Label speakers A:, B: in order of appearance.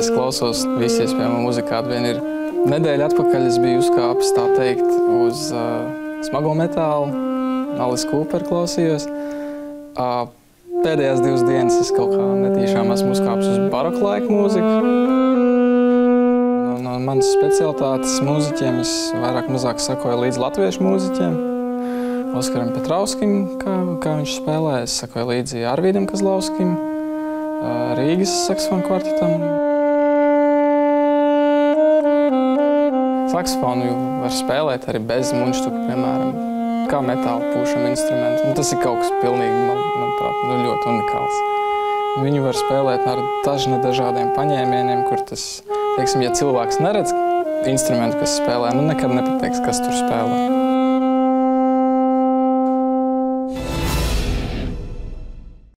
A: es klausos visu iespējamo mūziku, kāda vien ir. Nedēļa atpakaļ es biju uzkāpis, tā teikt, uz smago metālu, Alice Cooper klausījos. Pēdējās 2 dienas es kaut kā netīšām esmu uzkāpis uz baroku laiku mūziku. No manas specialitātes mūziķiem es vairāk mazāk sakoju līdz latviešu mūziķiem. Oskaram Petrauskim, kā viņš spēlē, es sakoju līdzi Arvīdam Kazlauskim, Rīgas saksofonu kvartetam. Saksofonu var spēlēt arī bez muņštuka, piemēram, kā metāla pūšama instrumentu. Tas ir kaut kas pilnīgi, manuprāt, ļoti unikāls. Viņu var spēlēt ar dažādiem paņēmieniem, kur tas, teiksim, ja cilvēks neredz instrumentu, kas spēlē, nekad nepateiks, kas tur spēlē.